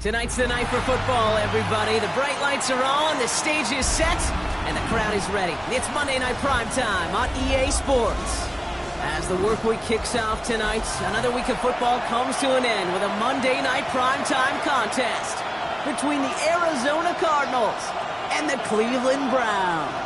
Tonight's the night for football, everybody. The bright lights are on, the stage is set, and the crowd is ready. It's Monday Night Primetime on EA Sports. As the work week kicks off tonight, another week of football comes to an end with a Monday Night Primetime contest between the Arizona Cardinals and the Cleveland Browns.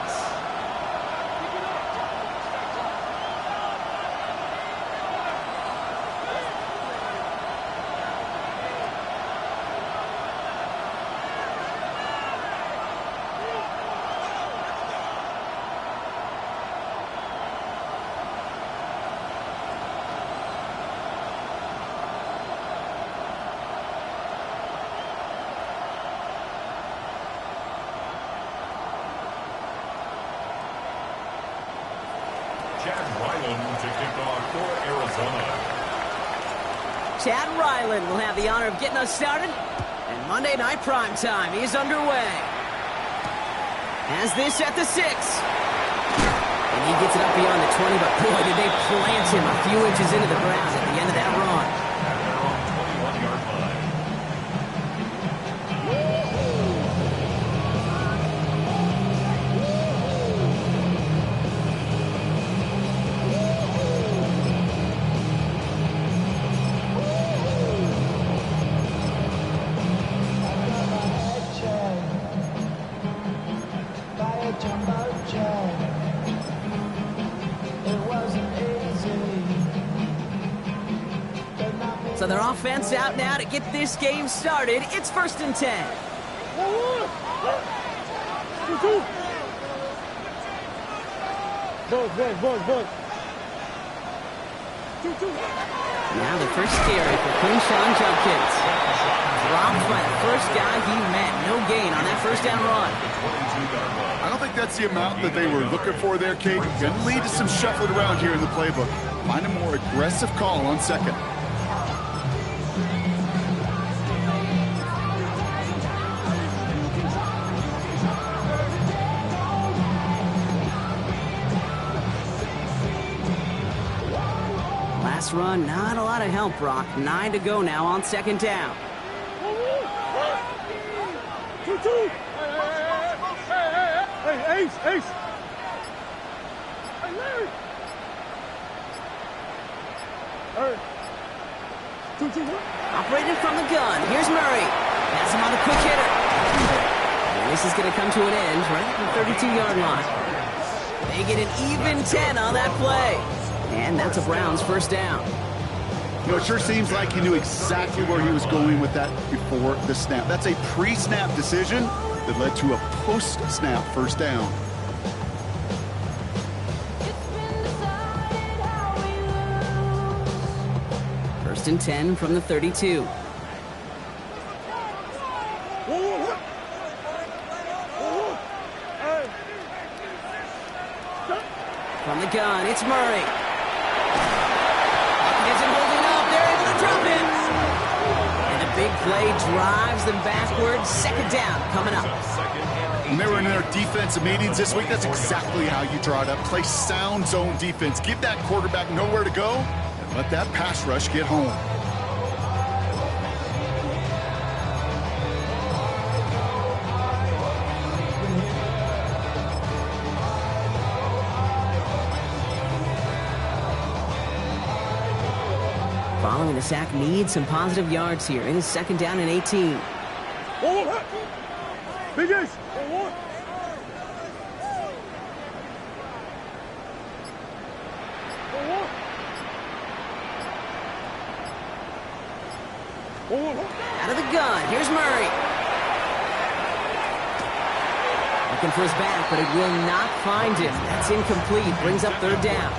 Chad Ryland will have the honor of getting us started, and Monday Night Primetime is underway. Has this at the 6. And he gets it up beyond the 20, but boy, did they plant him a few inches into the ground at the end of that run. So their offense out now to get this game started. It's 1st and 10. Now the first carry for Quinshon Judkins. Dropped by the first guy he met. No gain on that first down run. I don't think that's the amount that they were looking for there, Kate. Going to lead to some shuffling around here in the playbook. Find a more aggressive call on second. Last run, not a lot of help, Brock. 9 to go now on 2nd down. Hey, Ace! Hey, Larry! Operating from the gun. Here's Murray. Pass him on the quick hitter. And this is going to come to an end right at the 32-yard line. They get an even 10 on that play. And that's a Browns first down. You know, it sure seems like he knew exactly where he was going with that before the snap. That's a pre-snap decision that led to a post-snap first down. First and 10 from the 32. From the gun, it's Murray. Isn't holding up. They're able to drop it. And a big play drives them backwards. 2nd down coming up. When they were in their defensive meetings this week, that's exactly how you draw it up. Play sound zone defense. Give that quarterback nowhere to go and let that pass rush get home. Following the sack needs some positive yards here. It is 2nd down and 18. Big Ace! Out of the gun. Here's Murray. Looking for his back, but it will not find him. That's incomplete. Brings up 3rd down.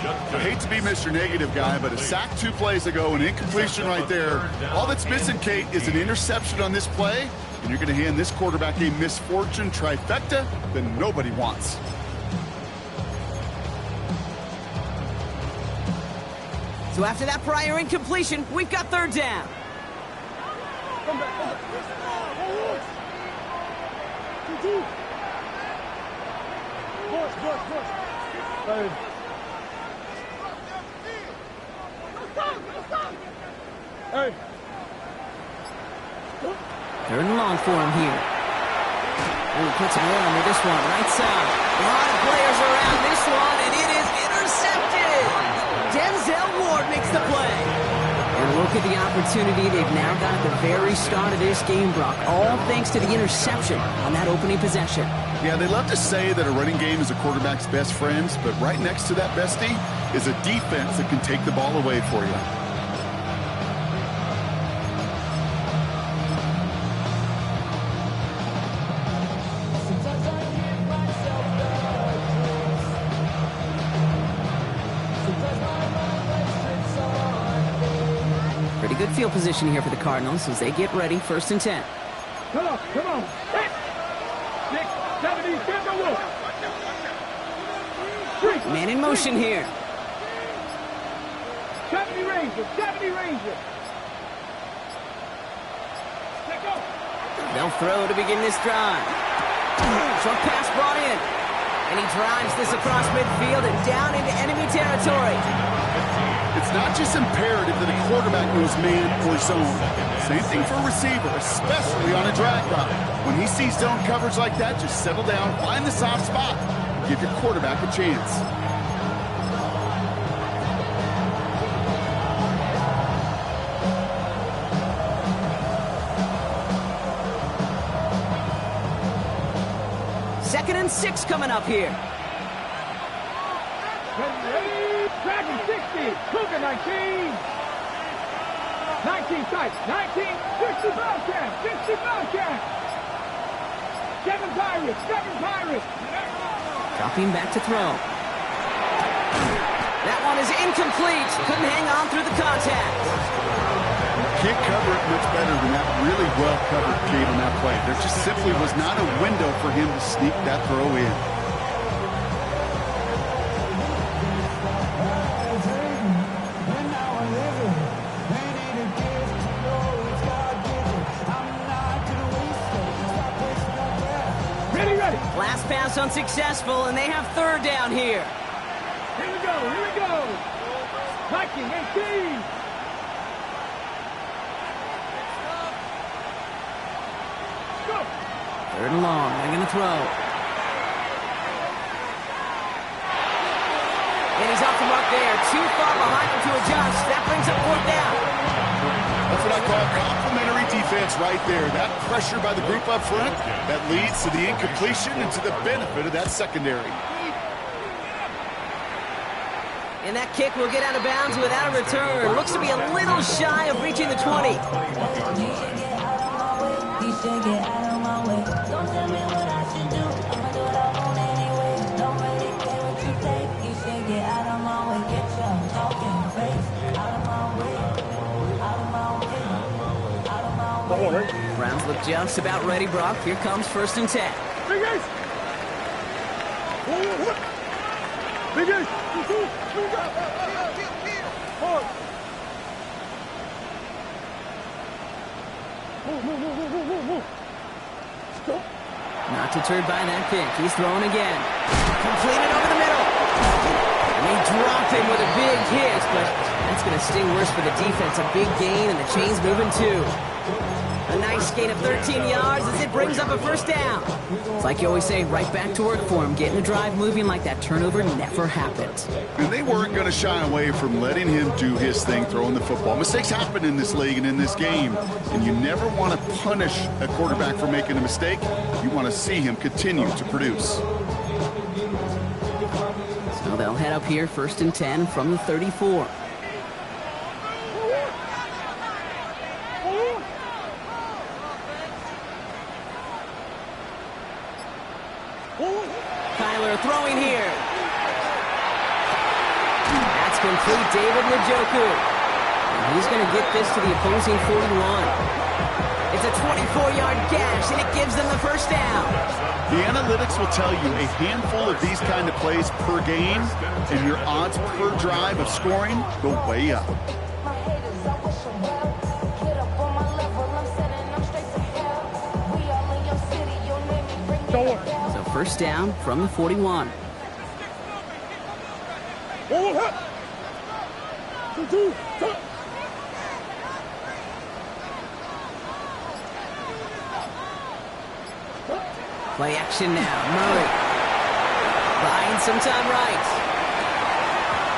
I hate to be Mr. Negative guy, but a sack 2 plays ago, an incompletion right there. All that's missing, Kate, is an interception on this play, and you're going to hand this quarterback a misfortune trifecta that nobody wants. So after that prior incompletion, we've got 3rd down. Come back. Push. Hey. Third and long for him here. Ooh, puts him on with this one, right side. A lot of players around this one, and it is intercepted. Denzel Ward makes the play. And look at the opportunity they've now got at the very start of this game, Brock. All thanks to the interception on that opening possession. Yeah, they love to say that a running game is a quarterback's best friend, but right next to that bestie is a defense that can take the ball away for you. Pretty good field position here for the Cardinals as they get ready, 1st and 10. Come on, come on. 6, 7, get the wolf. Man in motion here. 70 Ranger, 70 Ranger. Let go. They'll throw to begin this drive. Short pass brought in. And he drives this across midfield and down into enemy territory. It's not just imperative that a quarterback knows man or zone. Same thing for a receiver, especially on a drag route. When he sees zone coverage like that, just settle down, find the soft spot, and give your quarterback a chance. Second and 6 coming up here. Dragon 60, Cougar 19. 19 tight, 19, 60 Bobcat, 60 Bobcat. 7 Pirates, 7 Pirates. Dropping back to throw. That one is incomplete. Couldn't hang on through the contact. Can't cover it much better than that really well-covered gate on that play. There just simply was not a window for him to sneak that throw in. Ready, ready. Last pass unsuccessful, and they have 3rd down here. Here we go, here we go. Viking 18. Go. 3rd and long. They're going to throw. And he's off the mark there. Too far behind him to adjust. That brings up 4th down. That's what I call complimentary defense right there. That pressure by the group up front, that leads to the incompletion and to the benefit of that secondary. And that kick will get out of bounds without a return. Looks to be a little shy of reaching the 20. Browns look just about ready, Brock. Here comes 1st and 10. Big Ace. Big Ace. Forward. Move. Stop. Not deterred by that pick. He's throwing again. Completed over the middle. And they dropped him with a big hit, but that's going to sting worse for the defense. A big gain, and the chain's moving too. A nice gain of 13 yards as it brings up a 1st down. It's like you always say, right back to work for him. Getting the drive moving like that turnover never happened. And they weren't going to shy away from letting him do his thing, throwing the football. Mistakes happen in this league and in this game, and you never want to punish a quarterback for making a mistake. You want to see him continue to produce. So they'll head up here, 1st and 10 from the 34. Kyler throwing here. That's complete, David Njoku. And he's going to get this to the opposing 41. It's a 24-yard gash, and it gives them the 1st down. The analytics will tell you a handful of these kind of plays per game, and your odds per drive of scoring go way up. So 1st down from the 41. Play action now. Murray. Buying some time right.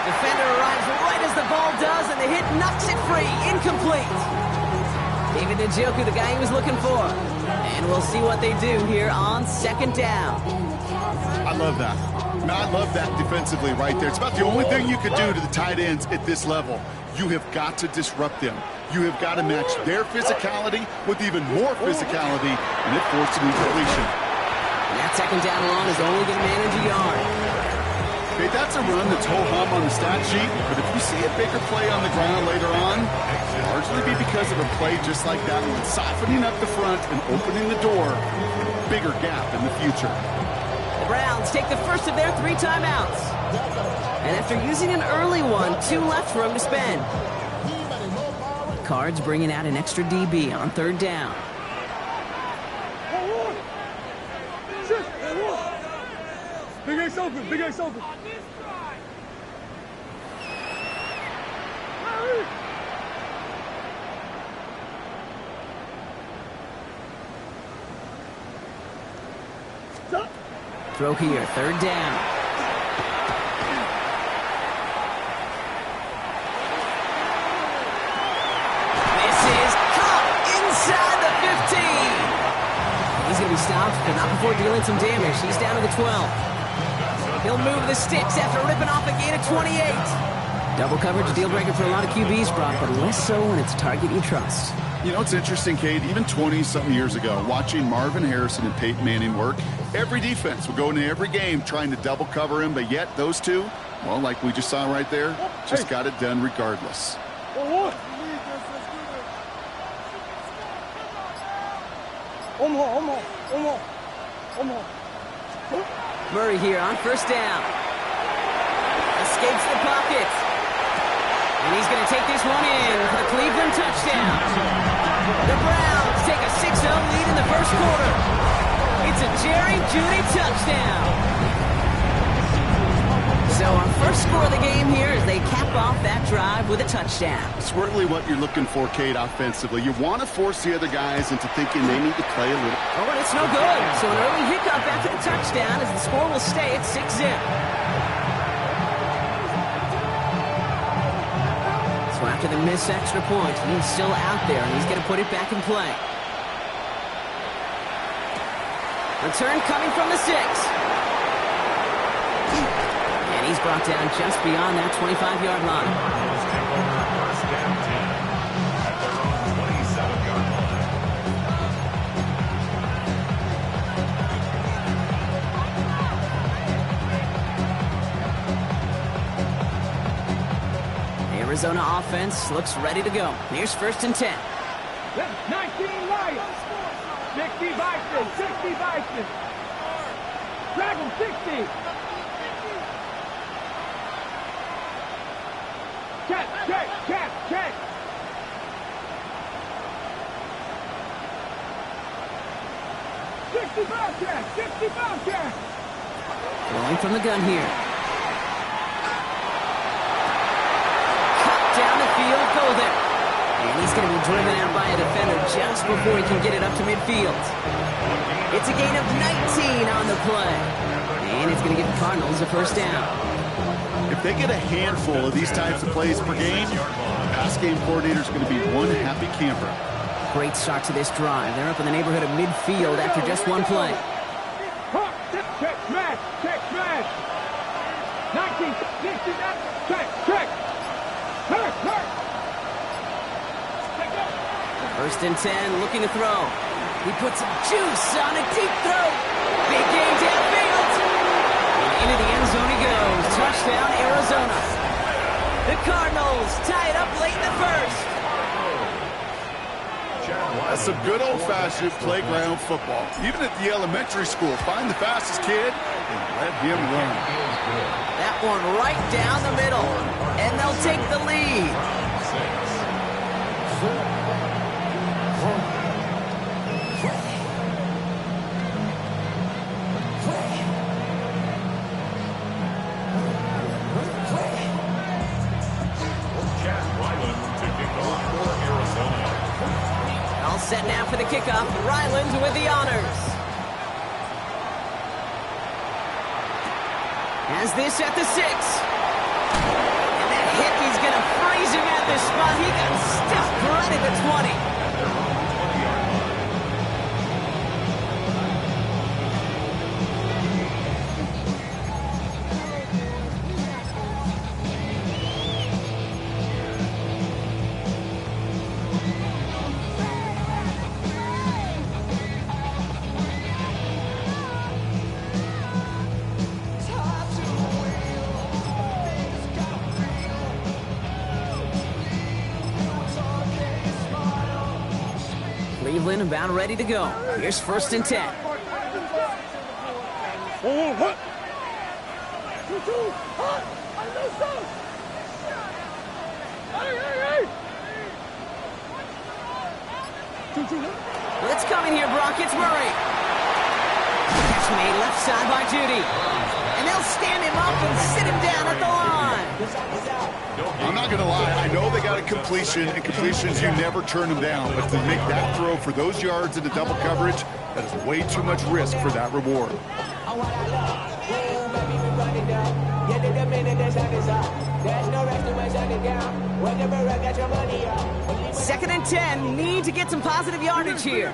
Defender arrives right as the ball does, and the hit knocks it free. Incomplete. David Njoku, the guy he was looking for. And we'll see what they do here on second down. I love that. I love that defensively right there. It's about the only thing you could do to the tight ends at this level. You have got to disrupt them. You have got to match their physicality with even more physicality, and it forced an incompletion. And that second down long is only going to manage a yard. Okay, that's a run that's ho-hum on the stat sheet, but if you see a bigger play on the ground later on, it'll largely be because of a play just like that one, softening up the front and opening the door for a bigger gap in the future. The Browns take the first of their 3 timeouts. And after using an early one, 2 left for him to spend. Cards bringing out an extra DB on third down. Big Ace open, Big Ace open. Throw here, third down. This is caught inside the 15. He's going to be stopped, but not before dealing some damage. He's down to the 12. He'll move the sticks after ripping off a gain of 28. Double coverage, deal breaker for a lot of QBs, Brock, but less so when it's a target you trust. You know, it's interesting, Kate, even 20-something years ago, watching Marvin Harrison and Peyton Manning work, every defense would go into every game trying to double cover him, but yet those two, well, like we just saw right there, just got it done regardless. Murray here on first down. Escapes the pocket. And he's going to take this one in for the Cleveland touchdown. The Browns take a 6-0 lead in the first quarter. It's a Jerry Jeudy touchdown. So our first score of the game here as they cap off that drive with a touchdown. It's really what you're looking for, Kate, offensively. You want to force the other guys into thinking they need to play a little. Oh, and it's no good. So an early hiccup after the touchdown as the score will stay at 6-0. So after the missed extra point, he's still out there, and he's going to put it back in play. Return coming from the 6. And he's brought down just beyond that 25-yard line. Arizona offense looks ready to go. Here's first and 10. 19 Lions. 60 Vikings. 60 Vikings. Drag him, 60. Check. 60 Bobcat. Throwing from the gun here. Down the field, Golden. And he's going to be driven out by a defender just before he can get it up to midfield. It's a gain of 19 on the play. And it's going to give the Cardinals a first down. If they get a handful of these types of plays per game, the pass game coordinator is going to be one happy camper. Great start to this drive. They're up in the neighborhood of midfield after just one play. Check, smash. 19, 60, check. First and 10, looking to throw. He puts some juice on a deep throw. Big game downfield. And into the end zone he goes. Touchdown, Arizona. The Cardinals tie it up late in the first. That's some good old-fashioned playground football. Even at the elementary school, find the fastest kid and let him run. That one right down the middle. And they'll take the lead. All set now for the kickoff. Ryland with the honors. Has this at the 6. And that hit is going to freeze him at this spot. He got stuck right at the 20. Cleveland about ready to go. Here's 1st and 10. Blitz coming here, Brock. It's Murray. Catch made left side by Judy. And they'll stand him up and sit him down at the line. I'm not going to lie. I know they got a completion, and completions, you never turn them down. But to make that throw for those yards into double coverage, that is way too much risk for that reward. 2nd and 10. Need to get some positive yardage here.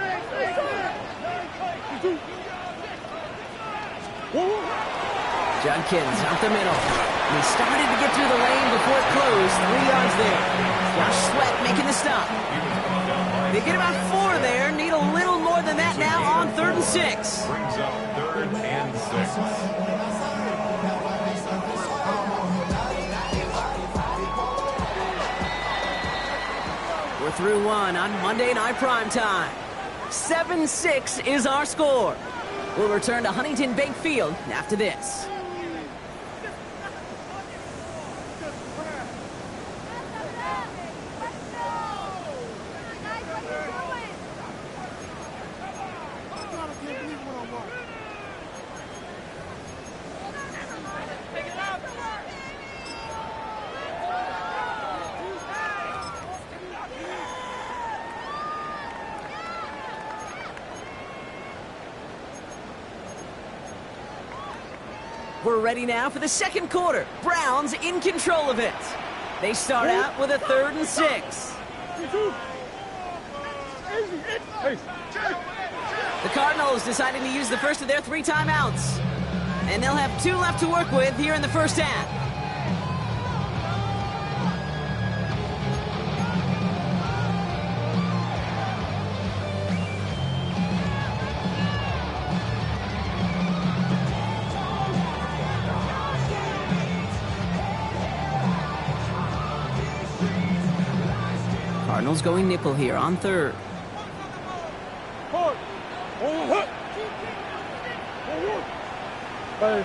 Judkins out the middle. And he started to get through the lane before it closed. 3 yards there. Josh Sweat making the stop. They get about 4 there. Need a little more than that now on 3rd and 6. Brings up 3rd and 6. We're through 1 on Monday Night Primetime. 7-6 is our score. We'll return to Huntington Bank Field after this. We're ready now for the 2nd quarter. Browns in control of it. They start out with a 3rd and 6. The Cardinals deciding to use the first of their 3 timeouts. And they'll have 2 left to work with here in the first half. Cardinals going nickel here on 3rd. Green.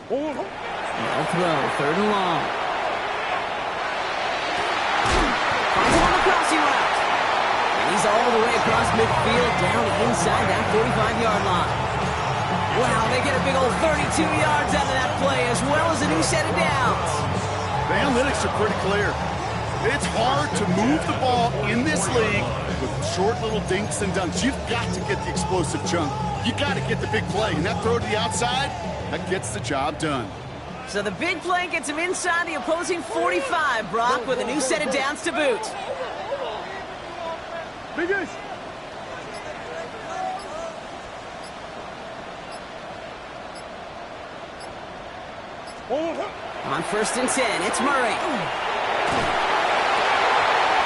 No throw, 3rd and long. Finds him on the crossing route. And he's all the way across midfield down inside that 45-yard line. Wow, they get a big old 32 yards out of that play, as well as a new set of downs. The analytics are pretty clear. It's hard to move the ball in this league with short little dinks and dunks. You've got to get the explosive chunk. You got to get the big play. And that throw to the outside, that gets the job done. So the big play gets him inside the opposing 45, Brock, with a new set of downs to boot. Biggest. On 1st and 10, it's Murray.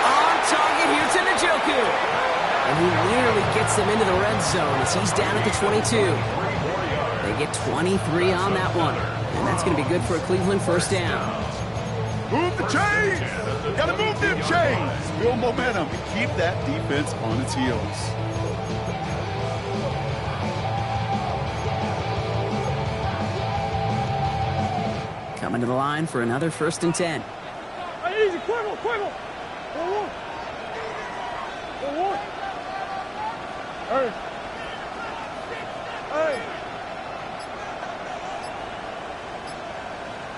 On target here to Njoku. And he nearly gets them into the red zone as he's down at the 22. They get 23 on that one. And that's going to be good for a Cleveland first down. Move the chains! Got to move them chains! Build momentum and keep that defense on its heels. Coming to the line for another 1st and 10. Easy, Quibble. Hey.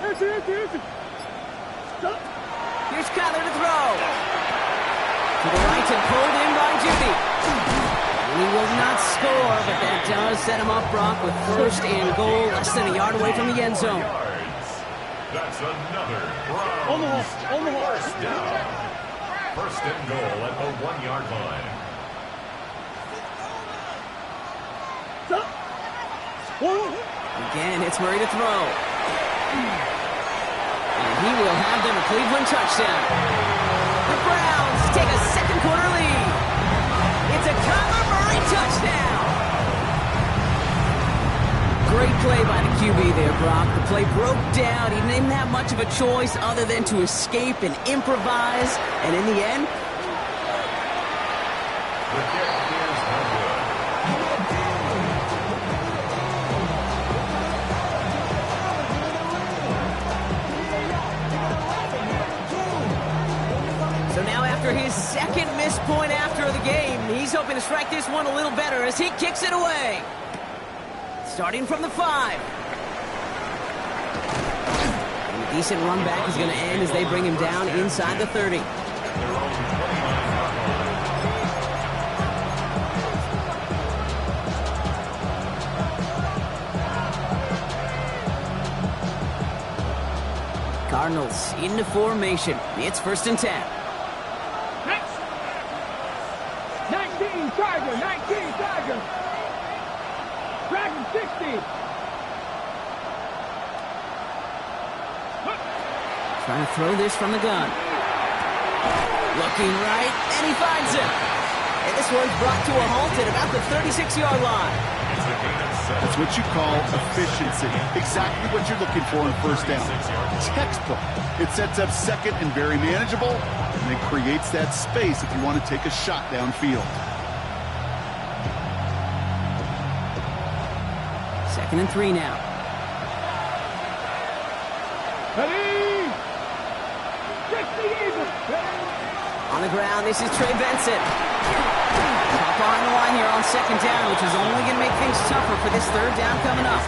Easy. Here's Kyler to throw. To the right and pulled in by Judy. He will not score, but that does set him up, Brock, with first and goal, less than a yard away from the end zone. That's another first down. First and goal at the 1-yard line. Again, it's Murray to throw. And he will have them a Cleveland touchdown. The Browns take a second quarter lead. It's a Kyler Murray touchdown. Great play by the QB there, Brock. The play broke down. He didn't have much of a choice other than to escape and improvise. And in the end, The kick is no good. so now after his second missed point after the game, he's hoping to strike this one a little better as he kicks it away. Starting from the 5. And a decent run back is going to end as they bring him down inside the 30. Cardinals into formation. It's first and 10. 19 Tiger, 19 Tiger. Dragon 60. Trying to throw this from the gun. Looking right, and he finds it. And this one's brought to a halt at about the 36-yard line. That's what you call efficiency. Exactly what you're looking for in first down. Textbook. It sets up second and very manageable, and it creates that space if you want to take a shot downfield. Second and 3 now. Ready? 60 even. On the ground, this is Trey Benson. Top on the line here on second down, which is only going to make things tougher for this third down coming up.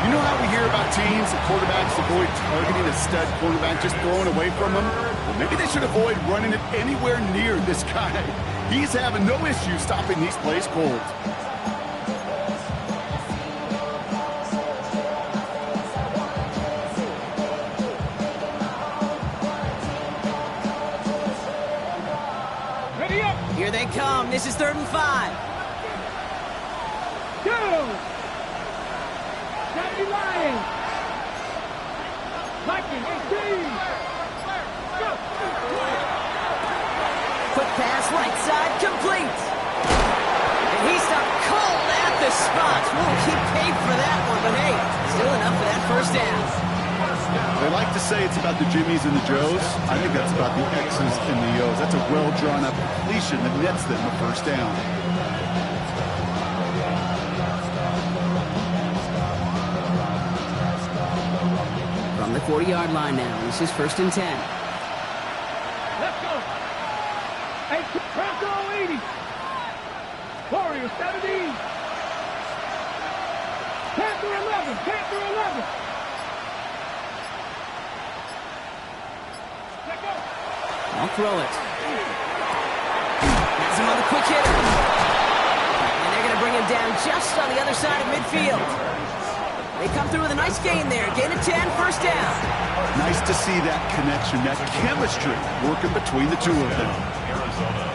You know how we hear about teams and quarterbacks avoid targeting a stud quarterback, just throwing away from him? Well, maybe they should avoid running it anywhere near this guy. He's having no issue stopping these plays cold. Ready up. Here they come. This is third and 5. Go. Johnny Lions. Viking 18. Go. Quick pass, right side, complete. And he stopped cold at the spot. Won't keep paid for that one, but hey, still enough for that first down. They like to say it's about the Jimmies and the Joes. I think that's about the X's and the O's. That's a well-drawn-up completion that nets them a first down. From the 40-yard line now, this is first and 10. Let's go. 8, Bronco 80. Warrior 70. Panther 11. Panther 11. Let go. I'll throw it. Has him on the quick hitter. And they're going to bring him down just on the other side of midfield. They come through with a nice gain there. Gain of 10, first down. Nice to see that connection, that chemistry working between the two of them. Arizona.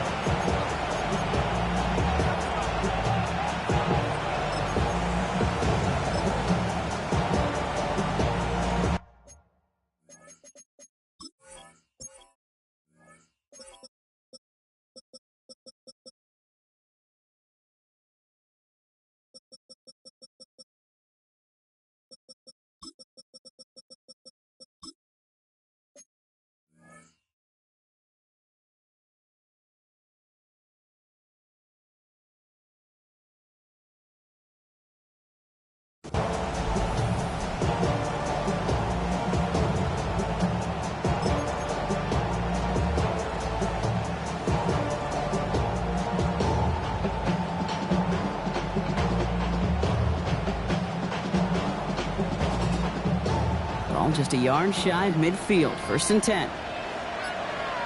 Ball just a yard shy of midfield. First and 10.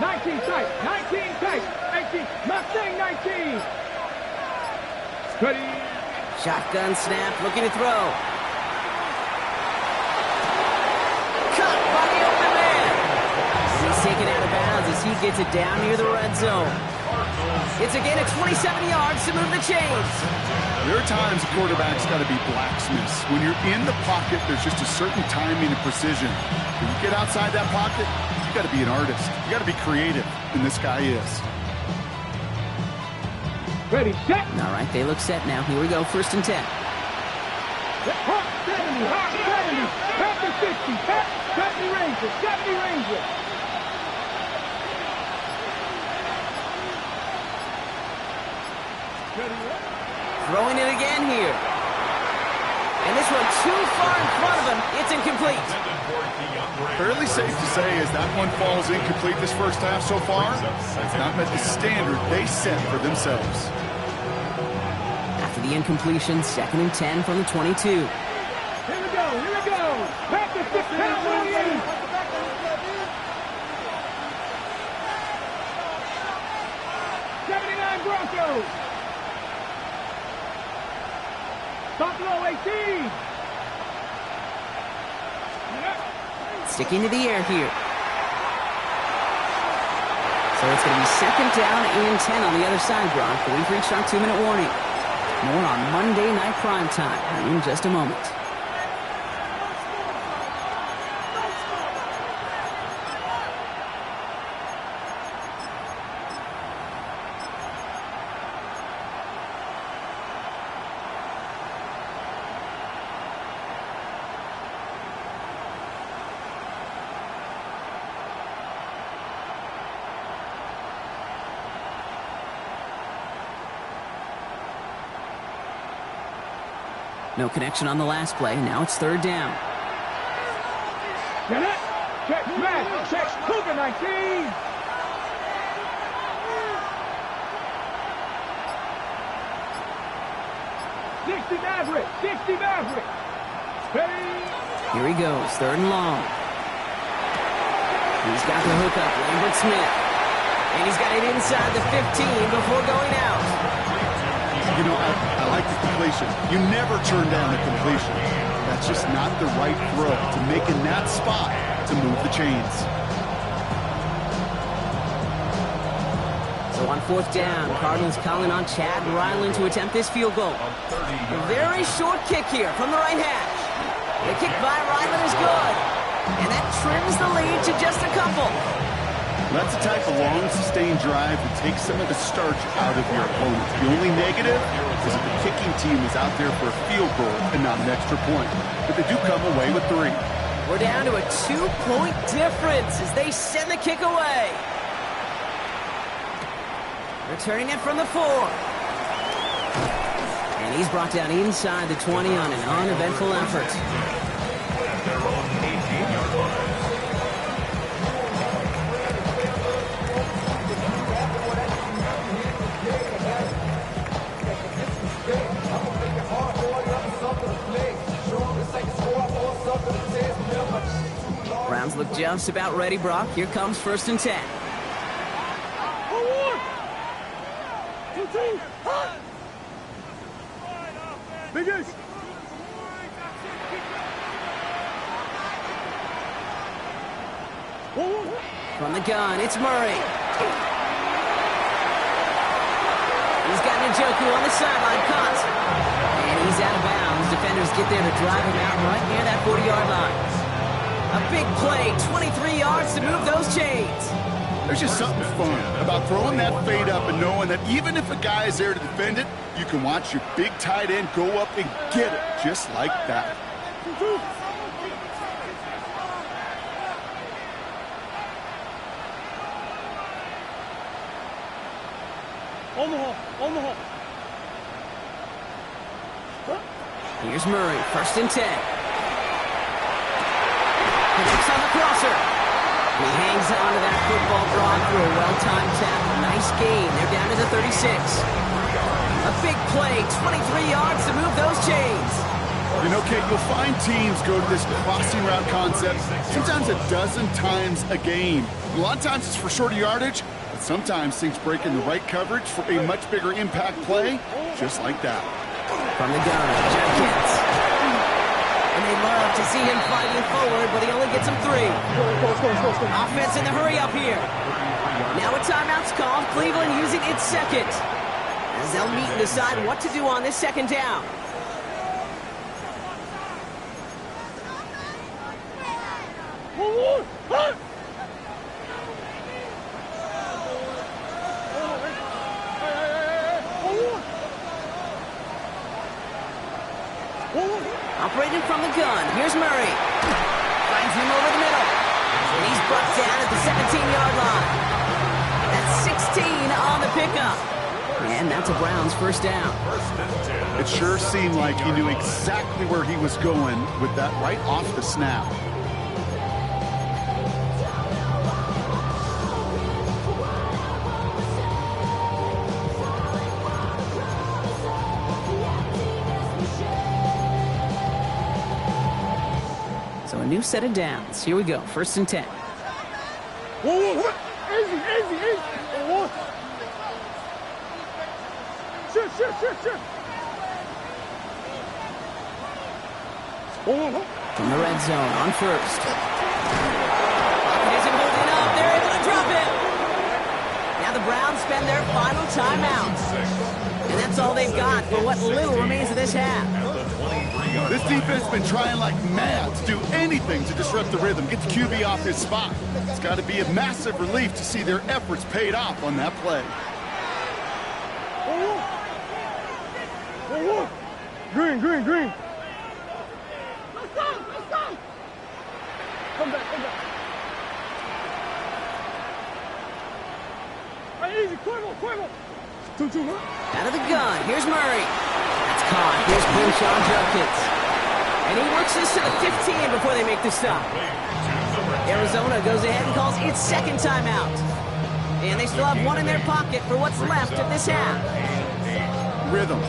19 tight. 19 tight. 19. Mustang 19. Ready. Shotgun snap, looking to throw. Cut by the open man. He's taken out of bounds as he gets it down near the red zone. It's again at 27 yards to move the chains. There are times a quarterback's got to be blacksmiths. When you're in the pocket, there's just a certain timing and precision. When you get outside that pocket, you got to be an artist. You got to be creative, and this guy is. Ready, set. All right, they look set now. Here we go, 1st and 10. Hawk 70, Hawk 70. Panther 60, 70 Rangers, 70 Rangers. Throwing it again here. And this one too far in front of him. It's incomplete. Fairly safe to say as that one falls incomplete this first half so far, it's not met the standard they set for themselves. After the incompletion, 2nd and 10 from the 22. Here we go, here we go. Panther 6, pound 28. Broncos. Buffalo 18. Sticking to the air here. So it's going to be 2nd down and 10 on the other side, Gronk. We've reached our 2-minute warning. More on Monday Night Primetime in just a moment. No connection on the last play. Now it's 3rd down. Get it. Check, smash. Check. Cougar 19. Maverick. 60 Maverick. Ready. Here he goes. 3rd and long. He's got the hookup. Lambert Smith. And he's got it inside the 15 before going out. You know, I like the completion. You never turn down the completion. That's just not the right throw to make in that spot to move the chains. So on 4th down, Cardinals calling on Chad Ryland to attempt this field goal. A very short kick here from the right hash. The kick by Ryland is good. And that trims the lead to just a couple. That's the type of long, sustained drive that takes some of the starch out of your opponent. The only negative is that the kicking team is out there for a field goal and not an extra point. But they do come away with 3. We're down to a 2-point difference as they send the kick away. Returning it from the 4. And he's brought down inside the 20 on an uneventful effort. Browns look just about ready, Brock. Here comes 1st and 10. Biggest. From the gun, it's Murray. He's got Njoku on the sideline, caught. And he's out of bounds. Defenders get there to drive him out right near that 40-yard line. A big play, 23 yards to move those chains. There's just something fun about throwing that fade up and knowing that even if a guy is there to defend it, you can watch your big tight end go up and get it just like that. Omaha. Here's Murray, 1st and 10. He looks on the crosser. He hangs on to that football, Brock, for a well-timed tackle. Nice gain. They're down to the 36. A big play, 23 yards to move those chains. You know, Kate, you'll find teams go to this crossing route concept sometimes a dozen times a game. A lot of times it's for shorter yardage, but sometimes things break in the right coverage for a much bigger impact play, just like that. From the gun, Jenkins. And they love to see him fighting forward, but he only gets him 3. Offense in the hurry up here. Now a timeout's called. Cleveland using its second, as they'll meet and decide what to do on this second down. Operating from the gun. Here's Murray. Finds him over the middle. And he's brought down at the 17-yard line. That's 16 on the pickup. And that's a Browns first down. It sure seemed like he knew exactly where he was going with that right off the snap. So a new set of downs. Here we go. 1st and 10. Whoa. Easy. Whoa. Sure. From the red zone on 1st. Pocket isn't holding up. They're able to drop it. Now the Browns spend their final timeout. And that's all they've got for what little remains of this half. This defense has been trying like mad to do anything to disrupt the rhythm, get the QB off his spot. It's got to be a massive relief to see their efforts paid off on that play. Green. Let's go. Come back. Hey, easy, Quavo. 2-2, huh? Out of the gun. Here's Murray. That's caught. Here's Bush on Jenkins. And he works this to the 15 before they make the stop. Arizona goes ahead and calls its second timeout. And they still have one in their pocket for what's left of this half. Rhythm.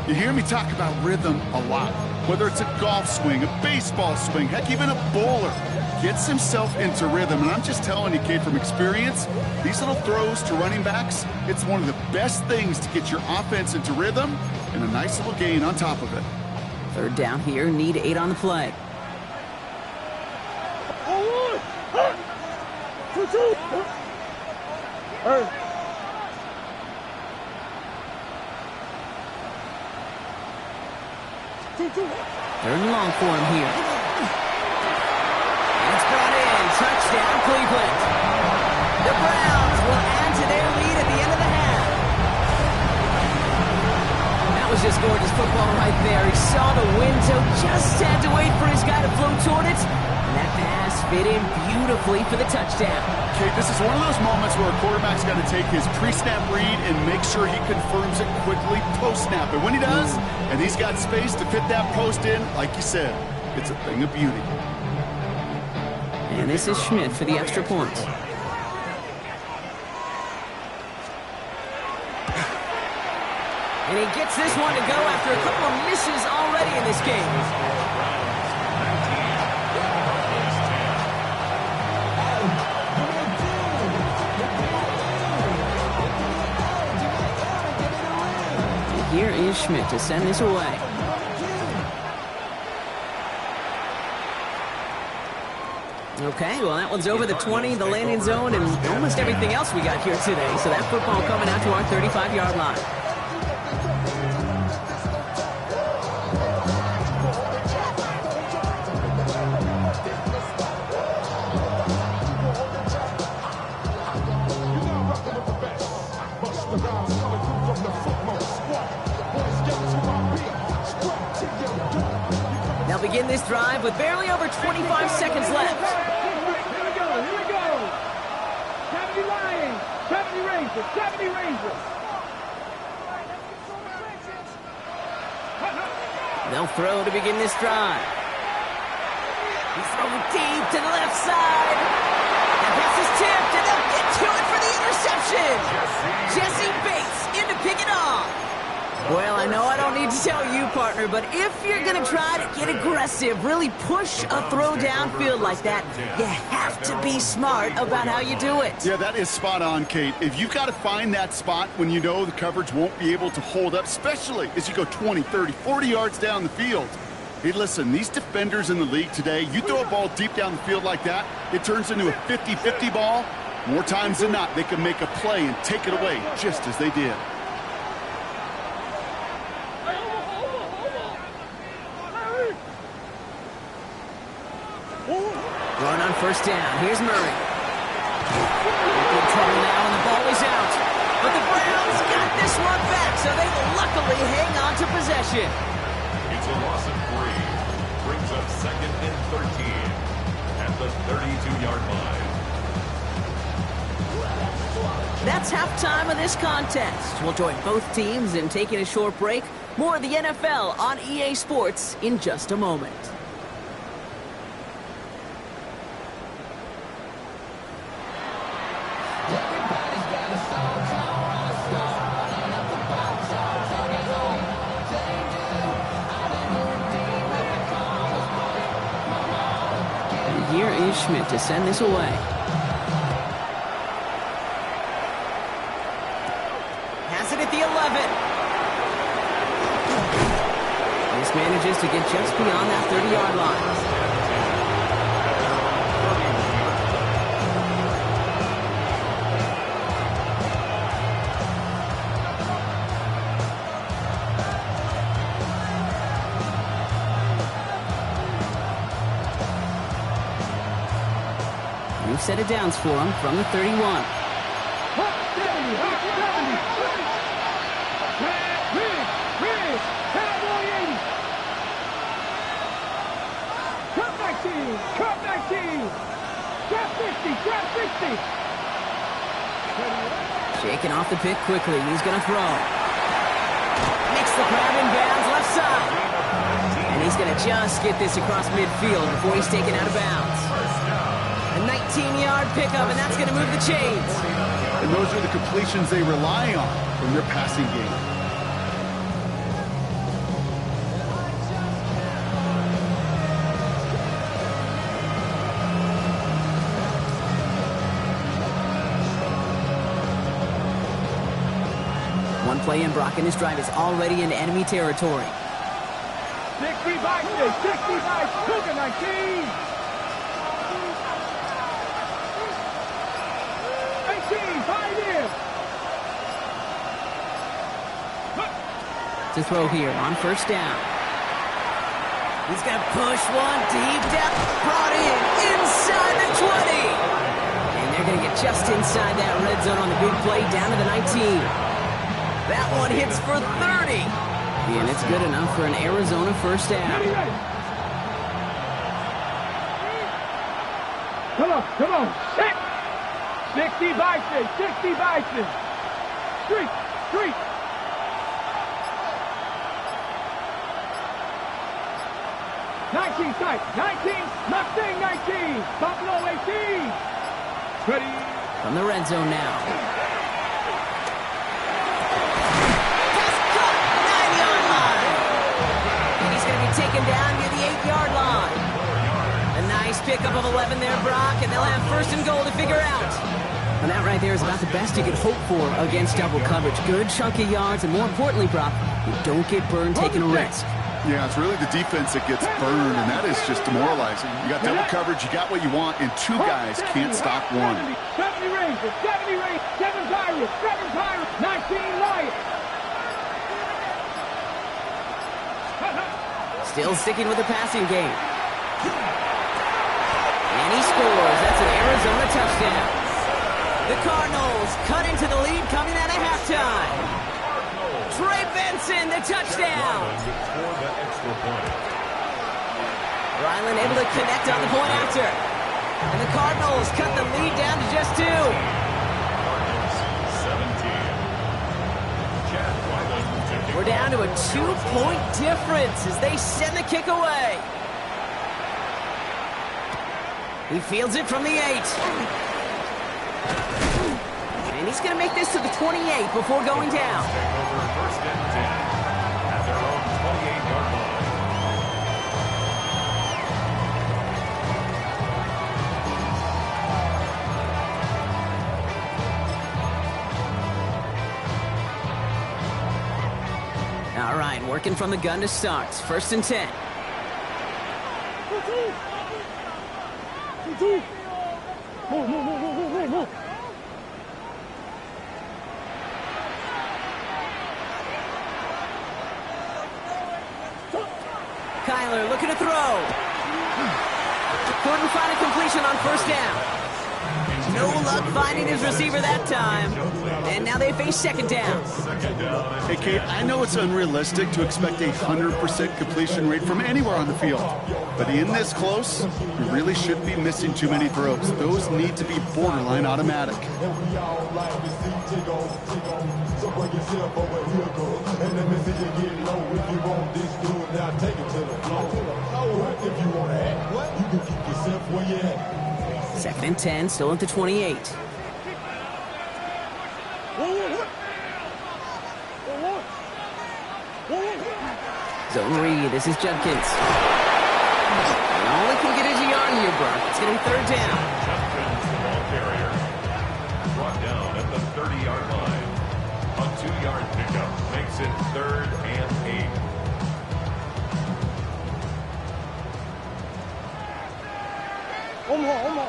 You hear me talk about rhythm a lot. Whether it's a golf swing, a baseball swing, heck, even a bowler gets himself into rhythm. And I'm just telling you, kid, from experience, these little throws to running backs, it's one of the best things to get your offense into rhythm and a nice little gain on top of it. 3rd down here, need 8 on the play. 2-2. Hey. 2-2. 3rd and long for him here. And it's brought in. Touchdown, Cleveland. The Browns will add to their lead at the end of the half. That was just gorgeous football right there. He saw the window, just had to wait for his guy to float toward it. And that pass fit in beautifully for the touchdown. Okay, this is one of those moments where a quarterback's got to take his pre-snap read and make sure he confirms it quickly post-snap. And when he does, and he's got space to fit that post in, like you said, it's a thing of beauty. And this is Schmidt for the extra point. And he gets this one to go after a couple of misses already in this game. Here is Schmidt to send this away. Okay, well, that one's over the 20, the landing zone, and almost everything else we got here today. So that football coming out to our 35-yard line. They'll begin this drive with barely over 25 seconds left. Here we go. 70 Lions, 70 Rangers, 70 Rangers. They'll throw to begin this drive. He's throwing deep to the left side. That pass is tipped, and they'll get to it for the interception. Jesse Bates in to pick it off. Well, I know I don't need to tell you, partner, but if you're going to try to get aggressive, really push a throw downfield like that, you have to be smart about how you do it. Yeah, that is spot on, Kate. If you've got to find that spot when you know the coverage won't be able to hold up, especially as you go 20, 30, 40 yards down the field. Hey, listen, these defenders in the league today, you throw a ball deep down the field like that, it turns into a 50-50 ball. More times than not, they can make a play and take it away, just as they did. Run on first down. Here's Murray. In trouble now, and the ball is out. But the Browns got this one back, so they luckily hang on to possession. It's a loss of 3. Brings up 2nd and 13 at the 32-yard line. That's halftime of this contest. We'll join both teams in taking a short break. More of the NFL on EA Sports in just a moment. And here is Schmidt to send this away. Has it at the 11. This manages to get just beyond that 30-yard line. New set of downs for him from the 31. Cut 19. Cut 50. Cut 60. Shaking off the pick quickly. He's going to throw. Makes the grab in bounds left side. And he's going to just get this across midfield before he's taken out of bounds. A 19-yard pickup, and that's going to move the chains. And those are the completions they rely on from their passing game. One play in, Brock, and his drive is already into enemy territory. 60 by 19. 18, 5 in. To throw here on first down. He's going to push one deep depth. Brought in inside the 20. And they're going to get just inside that red zone on the big play down to the 19. That one hits for 30. And it's good enough for an Arizona first down. Come on. Set. 60 Bison. Street. 19 tight. 19. Mustang 19. Buffalo 18. Ready. From the red zone now. Taken down near the 8-yard line. A nice pickup of 11 there, Brock, and they'll have first and goal to figure out. And that right there is about the best you can hope for against double coverage. Good chunky yards, and more importantly, Brock, you don't get burned taking a risk. Yeah, it's really the defense that gets burned, and that is just demoralizing. You got double coverage, you got what you want, and two guys can't stop one. 70 Rangers, 7 Pirates, 19 Lions. Still sticking with the passing game. And he scores. That's an Arizona touchdown. The Cardinals cut into the lead coming out of halftime. Trey Benson, the touchdown. Ryland able to connect on the point after. And the Cardinals cut the lead down to just 2. We're down to a 2-point difference as they send the kick away. He fields it from the 8. And he's going to make this to the 28 before going down. Working from the gun to start. 1st and 10. Move. Kyler looking to throw. Couldn't find a completion on 1st down. No luck finding his receiver that time. And now they face 2nd down. Hey, Kate, I know it's unrealistic to expect a 100% completion rate from anywhere on the field. But in this close, you really shouldn't be missing too many throws. Those need to be borderline automatic. Second and 10, still at the 28. Zone read, this is Judkins. And all he can get is a yard here, Brock. It's going to be 3rd down. Judkins, the ball carrier, brought down at the 30-yard line. A 2-yard pickup makes it 3rd and 8. Omaha.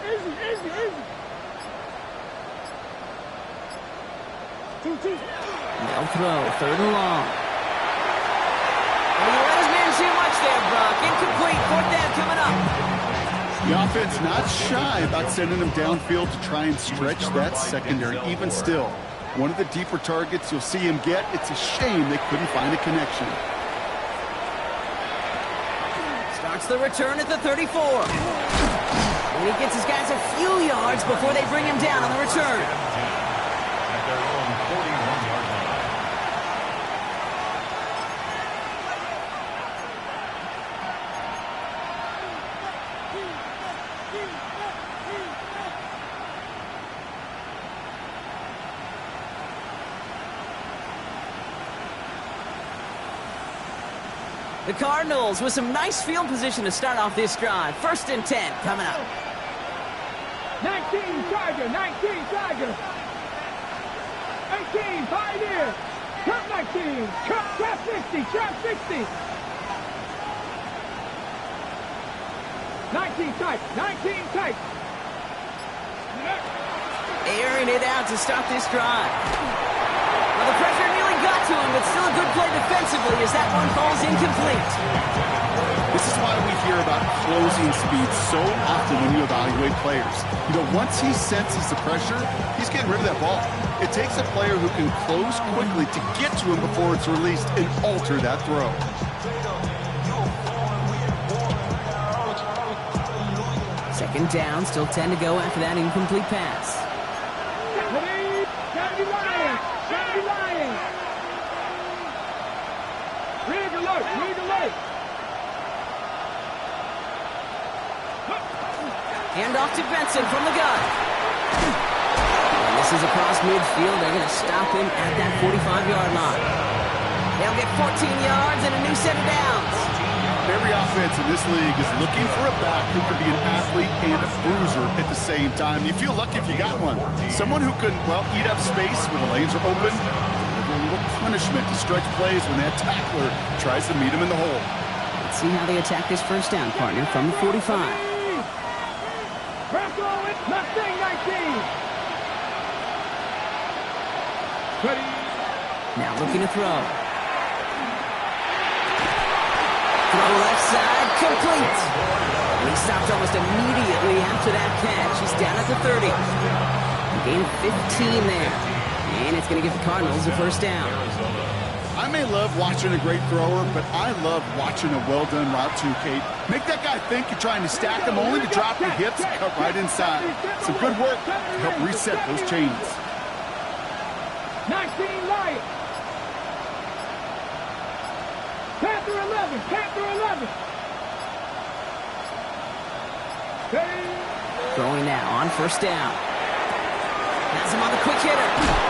Easy. 2. They'll throw, 3rd and long. Oh, you let his man too much there, Brock. Incomplete, 4th down coming up. The offense not shy about sending them downfield to try and stretch that secondary. Even still, one of the deeper targets you'll see him get. It's a shame they couldn't find a connection. Starts the return at the 34. And he gets his guys a few yards before they bring him down on the return. At their own 41-yard line. The Cardinals with some nice field position to start off this drive. 1st and 10 coming up. 19 Tiger. 18 Pioneer. Trap 19. Trap 60. 19 tight. Airing it out to start this drive. Well, the pressure nearly got to him, but still a good play defensively as that one falls incomplete. This is why we hear about closing speed so often when you evaluate players. You know, once he senses the pressure, he's getting rid of that ball. It takes a player who can close quickly to get to him before it's released and alter that throw. Second down, still 10 to go after that incomplete pass. Read alert. Hand off to Benson from the gun. And this is across midfield. They're going to stop him at that 45-yard line. They'll get 14 yards and a new set of downs. Every offense in this league is looking for a back who can be an athlete and a bruiser at the same time. You feel lucky if you got one. Someone who can, well, eat up space when the lanes are open. A little punishment to stretch plays when that tackler tries to meet him in the hole. Let's see how they attack this first down, partner, from the 45. Mustang 19. Ready. Now looking to throw. Throw left side, complete. And he stopped almost immediately after that catch. He's down at the 30. A gain of 15 there. And it's going to give the Cardinals a first down. I may love watching a great thrower, but I love watching a well-done route too, Kate. Make that guy think you're trying to stack him only to drop the hips and cut right inside. Some good work to help reset those chains. 19 Lions. Panther 11. Throwing now on first down. Has him on the quick hitter.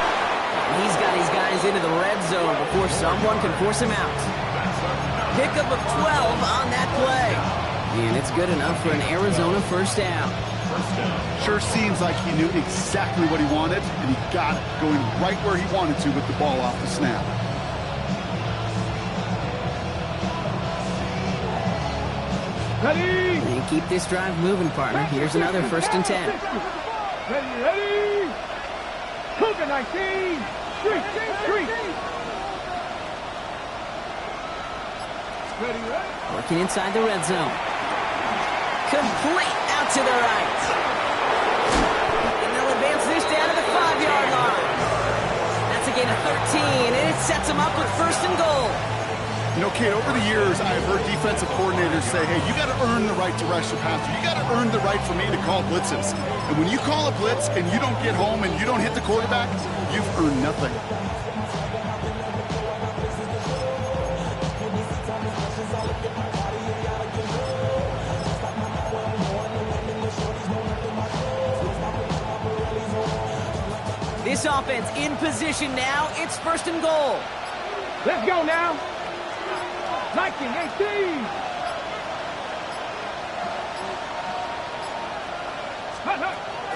He's got his guys into the red zone before someone can force him out. Pickup of 12 on that play. And it's good enough for an Arizona first down. Sure seems like he knew exactly what he wanted, and he got it, going right where he wanted to with the ball off the snap. Ready? And keep this drive moving, partner. Here's another 1st and 10. Ready, ready. Cougar 19. Street. Ready, ready. Working inside the red zone. Complete out to the right. And they'll advance this down to the 5-yard line. That's a gain of 13, and it sets them up with 1st and goal. You know, Kate, over the years, I've heard defensive coordinators say, hey, you got to earn the right to rush the passer. You got to earn the right for me to call blitzes. And when you call a blitz and you don't get home and you don't hit the quarterback, you've earned nothing. This offense in position now. It's 1st and goal. Let's go now. 19, 18.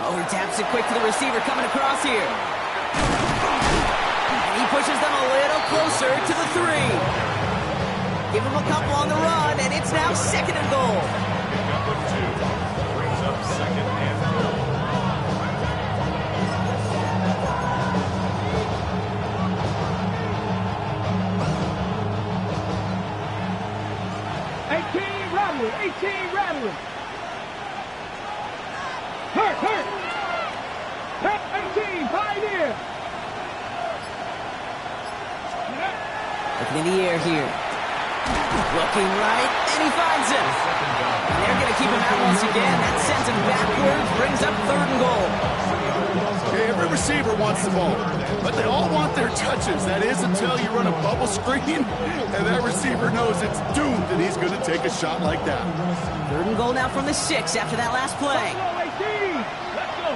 Oh, he taps it quick to the receiver coming across here. And he pushes them a little closer to the 3. Give him a couple on the run, and it's now 2nd and goal. Pickup of 2. Brings up 2nd and goal. 18 rattling. Hurt. 18, Pioneer. Looking in the air here. Looking right, and he finds him. And they're going to keep him out once again. That sends him backwards, brings up 3rd and goal. Okay, every receiver wants the ball, but they all want their touches. That is until you run a bubble screen, and that receiver knows it's doomed, and he's going to take a shot like that. 3rd and goal now from the 6 after that last play. 18, let's go.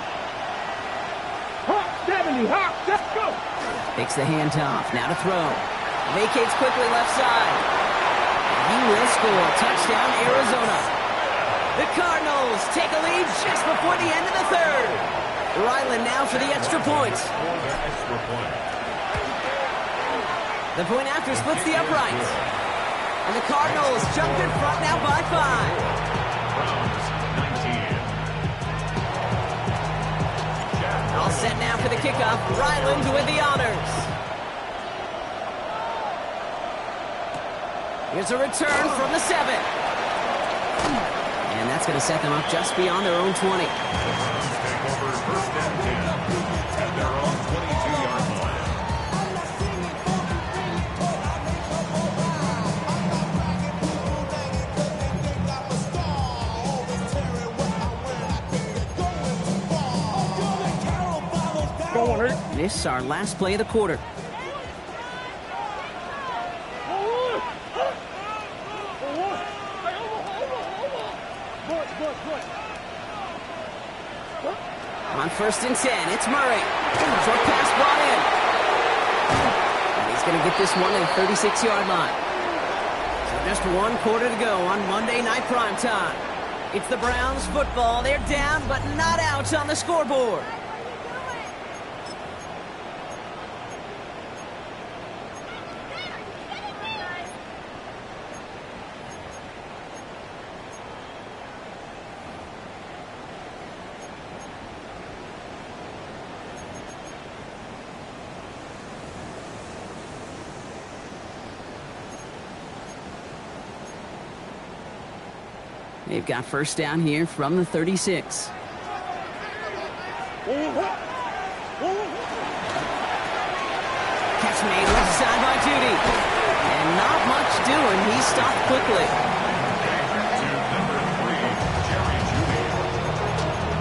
Hawk 70, Hawk, let's go. Takes the handoff, now to throw. Vacates quickly left side. He will score. Touchdown, Arizona. The Cardinals take a lead just before the end of the 3rd. Ryland now for the extra point. The point after splits the uprights. And the Cardinals jump in front now by 5. Browns 19. All set now for the kickoff. Ryland with the honors. Here's a return from the 7. And that's going to set them up just beyond their own 20. Take over 1st and 10 at their own 22-yard line. This is our last play of the quarter. On 1st and 10, it's Murray. Short pass brought in. And he's going to get this one at the 36-yard line. So just 1 quarter to go on Monday Night Primetime. It's the Browns football. They're down, but not out on the scoreboard. They've got 1st down here from the 36. Catch made left side by Judy. And not much doing. He stopped quickly. To number 3, Jerry Judy.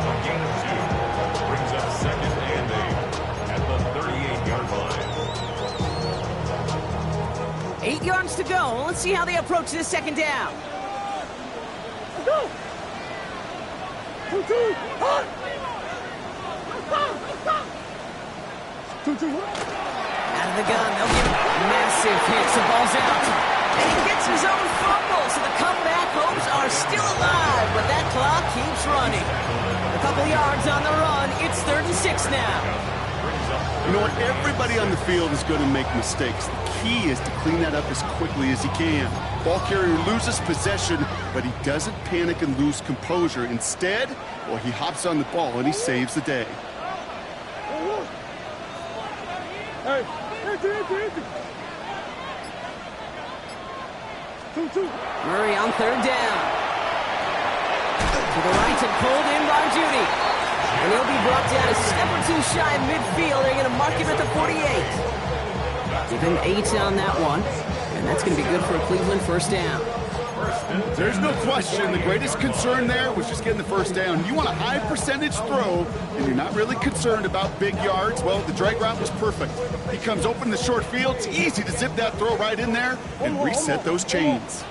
A gain of 2. Brings up 2nd and 8 at the 38-yard line. 8 yards to go. Let's see how they approach this 2nd down. Go. 2-2, hot. 2-2. Out of the gun, they'll give him massive hits. The ball's out. And he gets his own fumble, so the comeback hopes are still alive, but that clock keeps running. A couple yards on the run. It's 3rd and 6 now. You know what? Everybody on the field is going to make mistakes. The key is to clean that up as quickly as he can. Ball carrier loses possession, but he doesn't panic and lose composure. Instead, well, he hops on the ball and he saves the day. Murray on 3rd down. To the right and pulled in by Judy. And he'll be brought down a step or two shy of midfield. They're going to mark him at the 48. Give him 8 on that one. And that's going to be good for a Cleveland 1st down. There's no question. The greatest concern there was just getting the 1st down. You want a high percentage throw, and you're not really concerned about big yards. Well, the drag route was perfect. He comes open in the short field. It's easy to zip that throw right in there and reset those chains.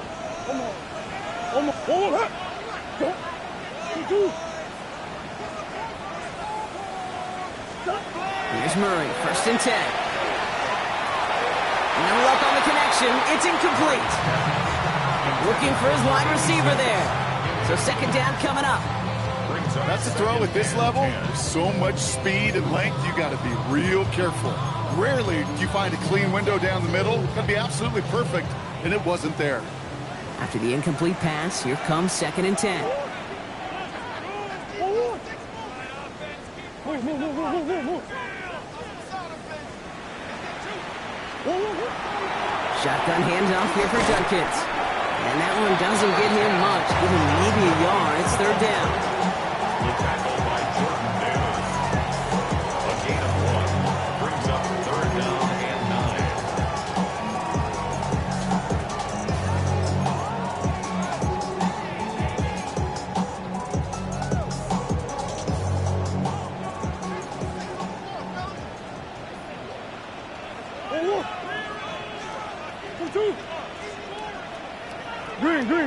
Here's Murray, 1st and 10. No luck on the connection. It's incomplete. Looking for his wide receiver there. So 2nd down coming up. That's a throw at this level. There's so much speed and length, you got to be real careful. Rarely do you find a clean window down the middle. It's going to be absolutely perfect, and it wasn't there. After the incomplete pass, here comes 2nd and 10. Shotgun handoff here for Dunkins. And that one doesn't get him much. Give him maybe a yard. It's 3rd down. The tackle by Jordan Davis. A gain of 1 brings up 3rd down and 9.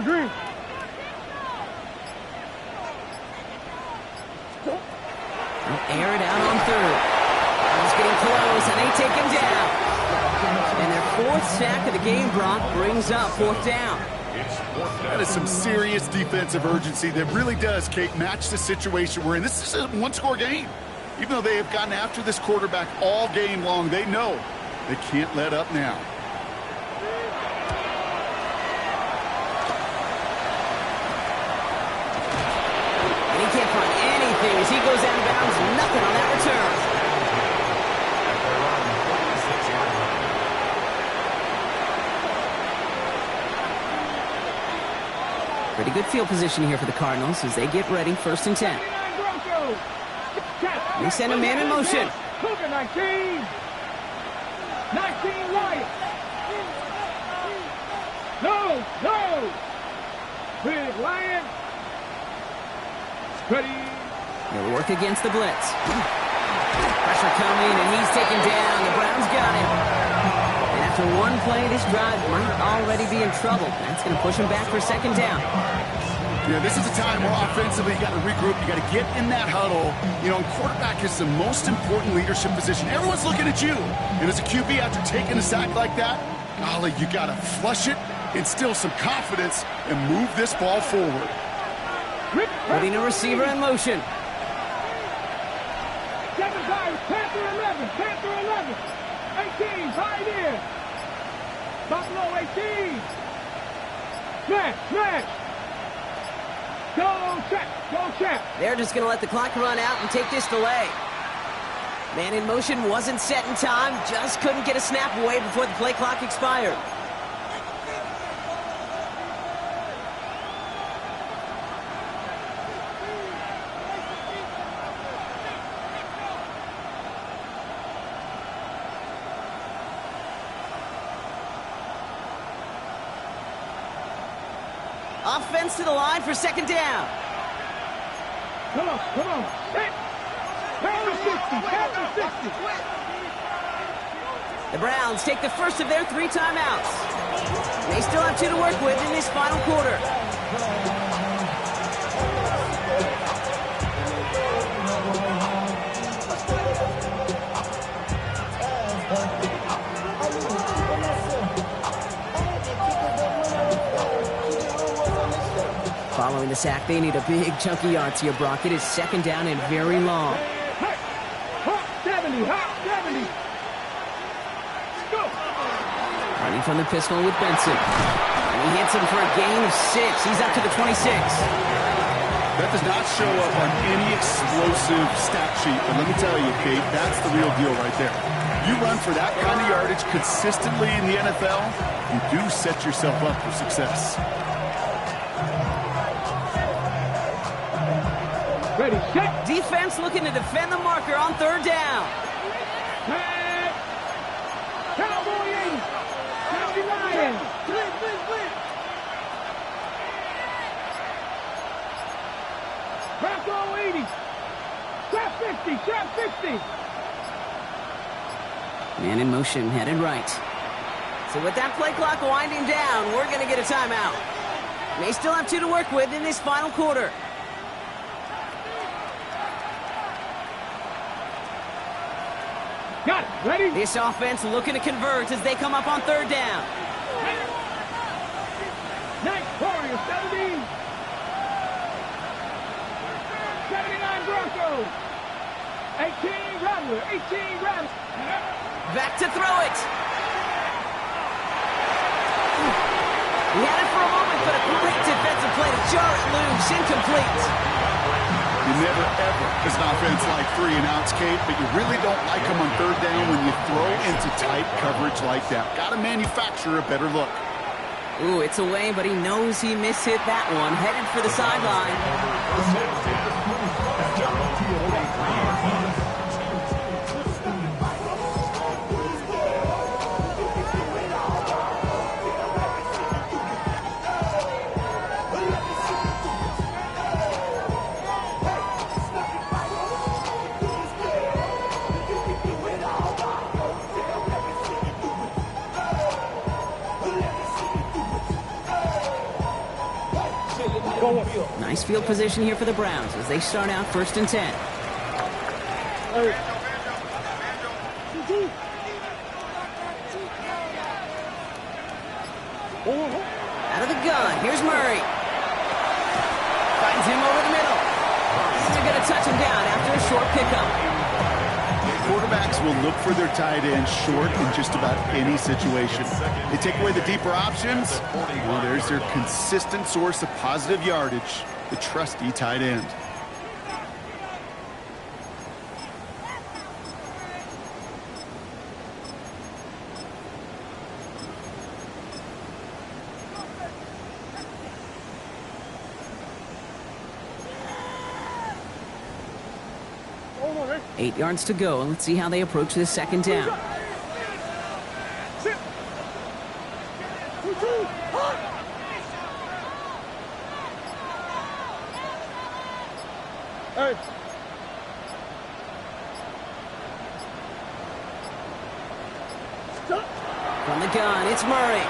Green. They'll air it out on 3rd. He's getting close, and they take him down. And their 4th sack of the game, Brock, brings up 4th down. That is some serious defensive urgency that really does, Kate, match the situation we're in. This is a one-score game. Even though they have gotten after this quarterback all game long, they know they can't let up now. As he goes out of bounds, nothing on that return. Pretty good field position here for the Cardinals as they get ready, 1st and 10. They send a man in motion. 19 Lions. No. Big Lion. Ready. He'll work against the blitz. Pressure coming, and he's taken down. The Browns got him. And after one play, this drive might already be in trouble. That's going to push him back for 2nd down. Yeah, this is a time where offensively you got to regroup. You got to get in that huddle. You know, quarterback is the most important leadership position. Everyone's looking at you. And as a QB, after taking a sack like that, golly, you got to flush it, instill some confidence, and move this ball forward. Putting a receiver in motion. Panther 11. 18, tied in. Buffalo 18. Smash. Go check. They're just going to let the clock run out and take this delay. Man in motion wasn't set in time. Just couldn't get a snap away before the play clock expired. Offense to the line for 2nd down. Come on. Panther 60. The Browns take the first of their 3 timeouts. They still have 2 to work with in this final quarter. the sack. They need a big chunky yards here, Brock. It is second down and very long. Hot, 70, hot, 70. Go. Running from the pistol with Benson. And he hits him for a gain of 6. He's up to the 26. That does not show up on any explosive stat sheet, but let me tell you, Kate, that's the real deal right there. You run for that kind of yardage consistently in the NFL, you do set yourself up for success. Ready, set. Defense looking to defend the marker on third down. Set. Cowboy 80. County Lions. Bronco 80. Trap 50. Trap 50. Man in motion, headed right. So with that play clock winding down, we're going to get a timeout. They still have 2 to work with in this final quarter. Got it. Ready? This offense looking to convert as they come up on third down. Nice Warrior 70. 79 Broncos. 18 Rattler. 18 Rattler. Back to throw it. He had it for a moment, but a great defensive play to jar it loose. Incomplete. You never, ever, as an offense, like 3 and outs, Kate, but you really don't like them on third down when you throw into tight coverage like that. Got to manufacture a better look. Ooh, it's away, but he knows he mishit that one. Headed for the sideline. Nice field position here for the Browns as they start out 1st and 10. Out of the gun, here's Murray. Finds him over the middle. And they're going to touch him down after a short pickup. Quarterbacks will look for their tight end short in just about any situation. They take away the deeper options. Well, there's their consistent source of positive yardage, the trusty tight end. Hold on, 8 yards to go. Let's see how they approach this second down. Sit. 2-2. Hot. Hey. Stop. From the gun, it's Murray.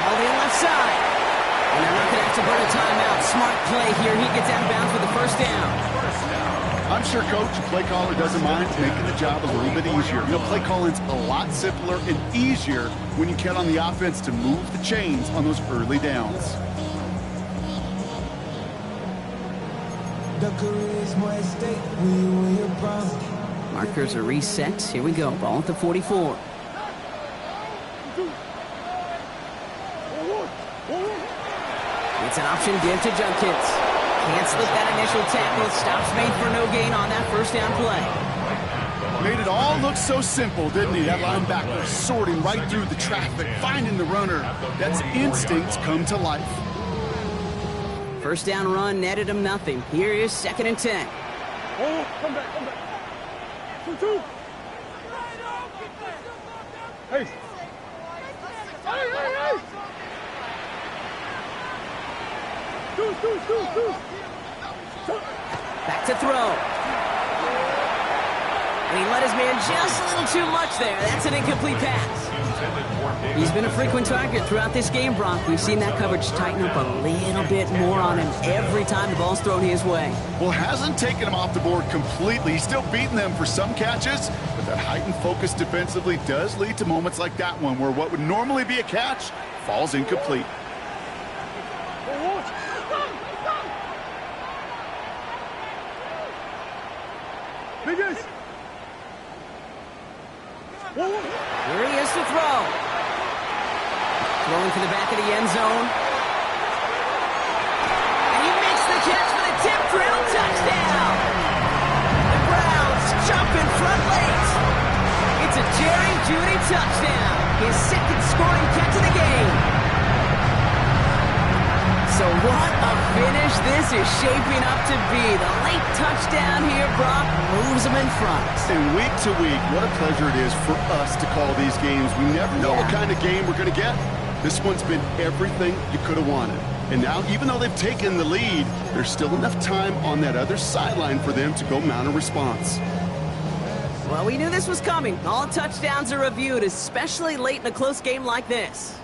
All in left side. And they're not going to have to burn a timeout. Smart play here. He gets out of bounds for the first down. I'm sure, Coach, a play caller doesn't mind making the job a little bit easier. You know, play calling's a lot simpler and easier when you count on the offense to move the chains on those early downs. Markers are reset. Here we go. Ball at the 44. It's an option give to Junkins. Can't slip that initial tackle. Stops made for no gain on that first down play. Made it all look so simple, didn't he? That linebacker sorting right through the traffic, finding the runner. That's instincts come to life. First down run netted him nothing. Here is 2nd and 10. Oh, come back, come back. 2-2. Hey. Hey. 2. Back to throw. And he let his man just a little too much there. That's an incomplete pass. He's been a frequent target throughout this game, Brock. We've seen that coverage tighten up a little bit more on him every time the ball's thrown his way. Well, hasn't taken him off the board completely. He's still beating them for some catches, but that heightened focus defensively does lead to moments like that one where what would normally be a catch falls incomplete. Biggest. Here he is to throw. Throwing to the back of the end zone. And he makes the catch for the tip drill touchdown. The Browns jump in front late. It's a Jerry Jeudy touchdown. His second scoring catch of the game. So what a finish this is shaping up to be. The late touchdown here, Brock, moves them in front. And week to week, what a pleasure it is for us to call these games. We never know what kind of game we're going to get. This one's been everything you could have wanted. And now, even though they've taken the lead, there's still enough time on that other sideline for them to go mount a response. Well, we knew this was coming. All touchdowns are reviewed, especially late in a close game like this.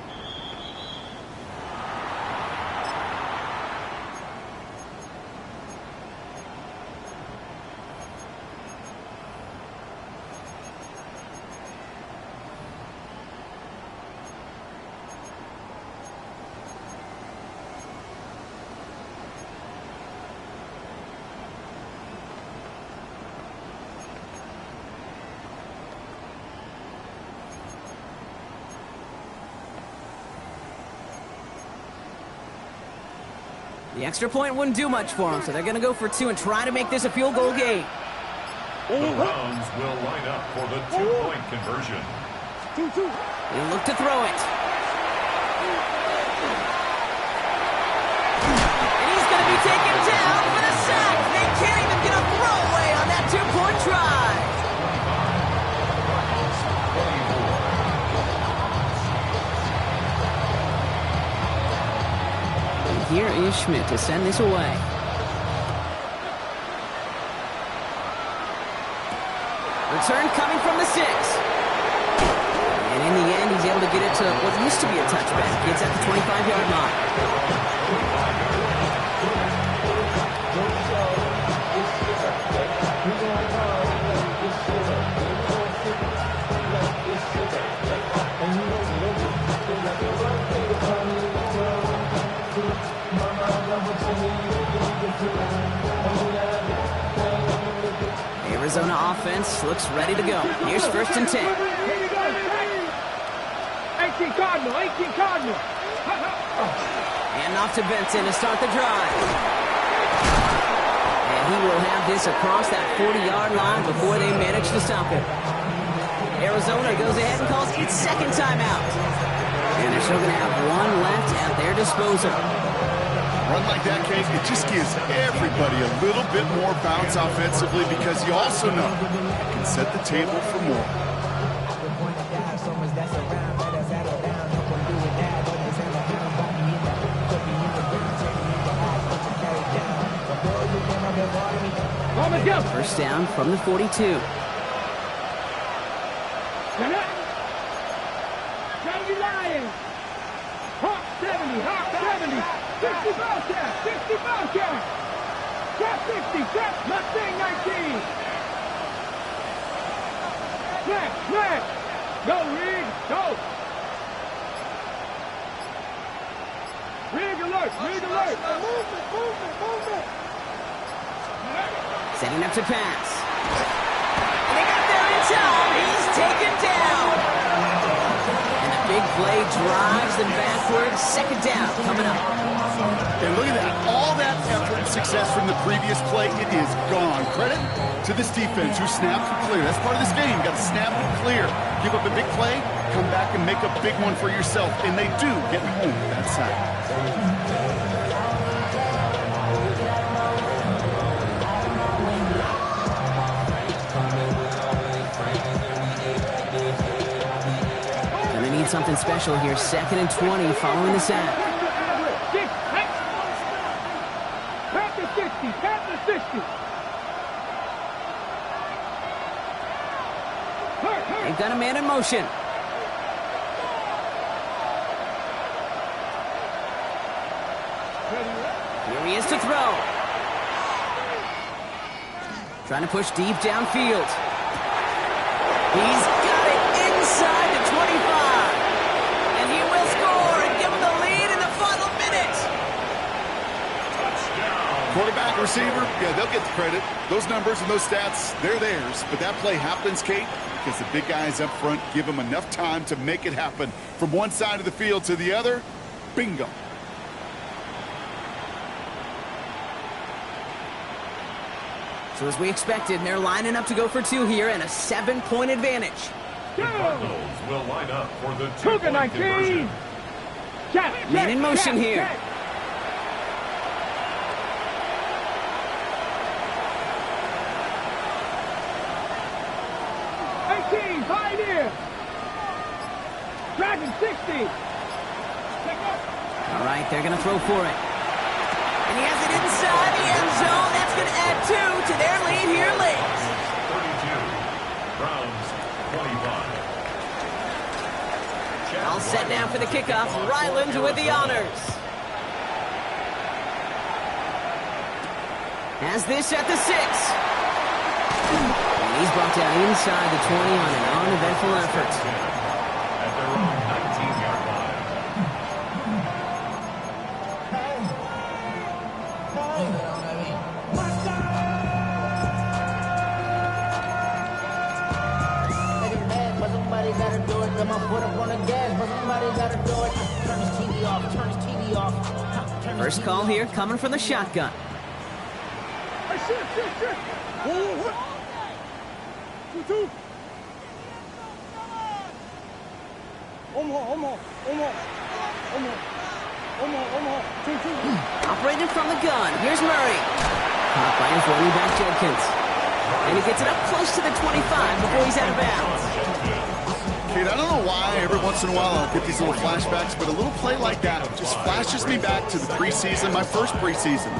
The extra point wouldn't do much for them, so they're going to go for 2 and try to make this a field goal game. The Browns will line up for the 2-point conversion. He'll look to throw it. And he's going to be taken down for the sack. They can't even get a throwaway on that 2-point try. Here is Schmidt to send this away. Return coming from the 6. And in the end, he's able to get it to what used to be a touchback. It's at the 25-yard line. Arizona offense looks ready to go. Here's 1st and 10. 18 Cardinal, 18 Cardinal. And off to Benson to start the drive. And he will have this across that 40-yard line before they manage to stop him. Arizona goes ahead and calls its second timeout. And they're still going to have one left at their disposal. Run like that, Kate, it just gives everybody a little bit more bounce offensively because you also know it can set the table for more. First down from the 42. Hawk 70, Hawk 70. 60 Bobcat, 60 Bobcat. Trap 60, trap Mustang 19. Snap. Go, Rig, go. Rig alert. Movement. Setting up to pass. And they got there in time. He's taken down. And the big play drives them backwards. Second down coming up. And look at that. All that effort and success from the previous play, it is gone. Credit to this defense who snapped and clear. That's part of this game. You got to snap and clear. Give up a big play, come back and make a big one for yourself. And they do get home that sack. Something special here. 2nd and 20 following the sack. Tap the 60. They've got a man in motion. Here he is to throw. Trying to push deep downfield. He's got it inside the 25. And he will score and give him the lead in the final minute. Quarterback, receiver, yeah, they'll get the credit. Those numbers and those stats, they're theirs. But that play happens, Kate, because the big guys up front give them enough time to make it happen. From one side of the field to the other, bingo. So as we expected, they're lining up to go for two here and a 7-point advantage. The Cardinals will line up for the two-point conversion. Man in motion here. Pioneer. Dragon 60. All right, they're going to throw for it. And he has it inside the end zone. That's going to add 2 to their lead here late. 32. Browns 25. All set now for the kickoff. Ryland with the honors. Has this at the 6. And he's brought down inside the 20 on an uneventful effort. At their own 19-yard line. But somebody gotta do it. Got my foot up on the gas, but somebody gotta do it. Turn his TV off, turn his TV off. First call here coming from the shotgun. Shit. Whoa. 2-2. Omaha. 2-2. Operating from the gun. Here's Murray. Caught by his running back Jenkins. And he gets it up close to the 25 before he's out of bounds. Kate, I don't know why every once in a while I'll get these little flashbacks, but a little play like that just flashes me back to the preseason, my first preseason.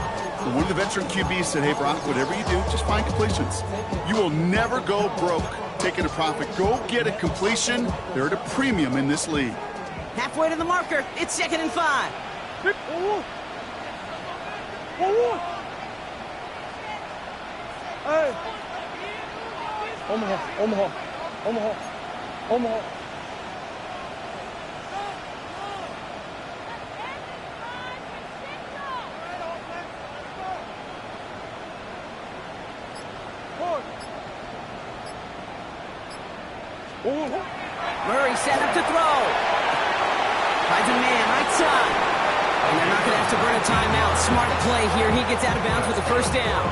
And one of the veteran QBs said, hey, Brock, whatever you do, just find completions. You will never go broke taking a profit. Go get a completion. They're at a premium in this league. Halfway to the marker. It's 2nd and 5. Hey. Omaha. Murray set up to throw. Finds a man right side. And they're not going to have to burn a timeout. Smart play here. He gets out of bounds with the first down.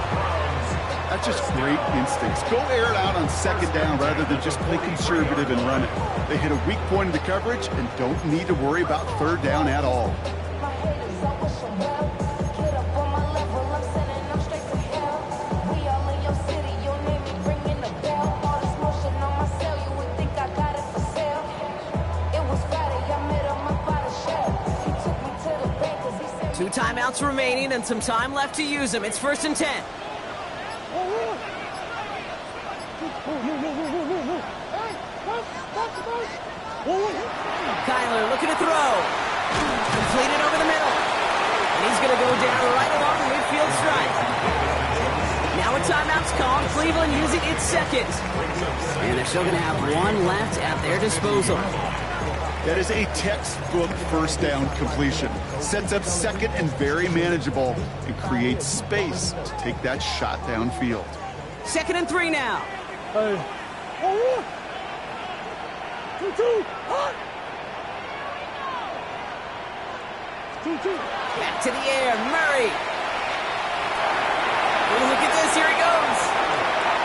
That's just great instincts. Go air it out on 2nd down rather than just play conservative and run it. They hit a weak point in the coverage and don't need to worry about 3rd down at all. Two timeouts remaining and some time left to use them. It's 1st and 10. Kyler looking to throw. Completed over the middle. And he's going to go down right along the midfield stripe. Now a timeout's called. Cleveland using its 2nd. And they're still going to have one left at their disposal. That is a textbook 1st down completion. Sets up 2nd and very manageable and creates space to take that shot downfield. 2nd and 3 now. Hey. 2-2. 2-2. Back to the air. Murray. Oh, look at this. Here he goes.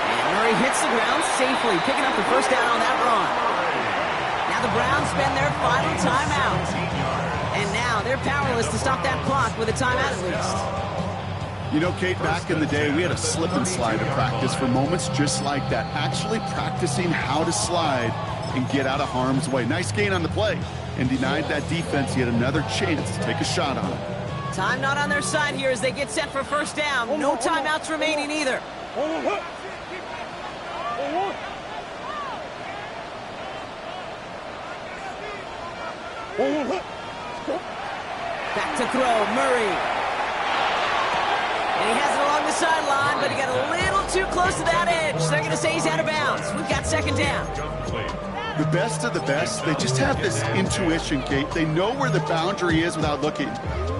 And Murray hits the ground safely, picking up the first down on that run. Now the Browns spend their final timeout. And now they're powerless to stop that clock with a timeout at least. You know, Kate, back in the day, we had a slip and slide to practice for moments just like that. Actually practicing how to slide and get out of harm's way. Nice gain on the play and denied that defense yet another chance to take a shot on it. Time not on their side here as they get set for 1st down. No timeouts remaining either. Back to throw, Murray. And he has it along the sideline, but he got a little too close to that edge. They're going to say he's out of bounds. We've got 2nd down. The best of the best, they just have this intuition, Kate. They know where the boundary is without looking.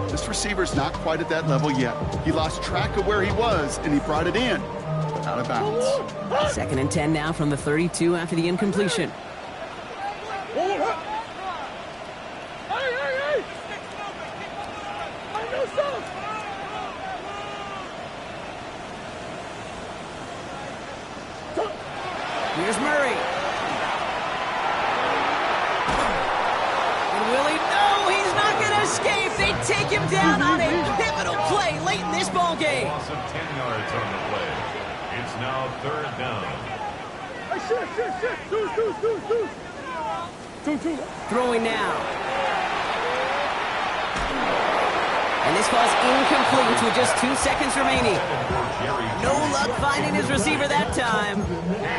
This receiver's not quite at that level yet. He lost track of where he was, and he brought it in. Out of bounds. 2nd and 10 now from the 32 after the incompletion. Here's Murray. And will he? No, he's not going to escape. They take him down on a pivotal play late in this ball game. Loss of 10 yards on the play. It's now 3rd down. Throwing now. And this ball's incomplete with just 2 seconds remaining. No luck finding his receiver that time.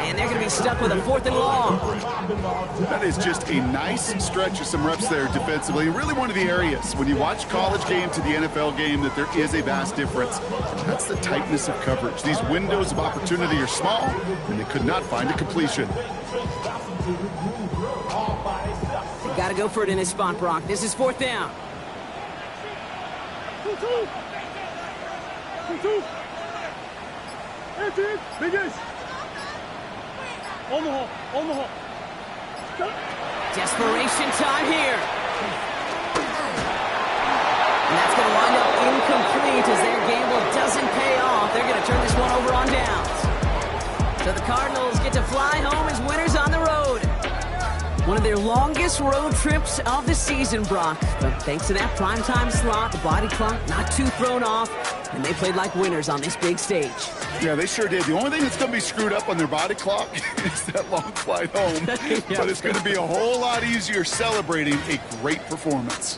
And they're going to be stuck with a 4th and long. That is just a nice stretch of some reps there defensively. Really one of the areas, when you watch college game to the NFL game, that there is a vast difference. That's the tightness of coverage. These windows of opportunity are small, and they could not find a completion. They got to go for it in his spot, Brock. This is 4th down. 2-2. Biggest. On the hole. Desperation time here. And that's going to wind up incomplete as their gamble doesn't pay off. They're going to turn this one over on downs. So the Cardinals get to fly home as winners on the road. One of their longest road trips of the season, Brock. But thanks to that primetime slot, the body clock not too thrown off, and they played like winners on this big stage. Yeah, they sure did. The only thing that's going to be screwed up on their body clock is that long flight home. Yeah. But it's going to be a whole lot easier celebrating a great performance.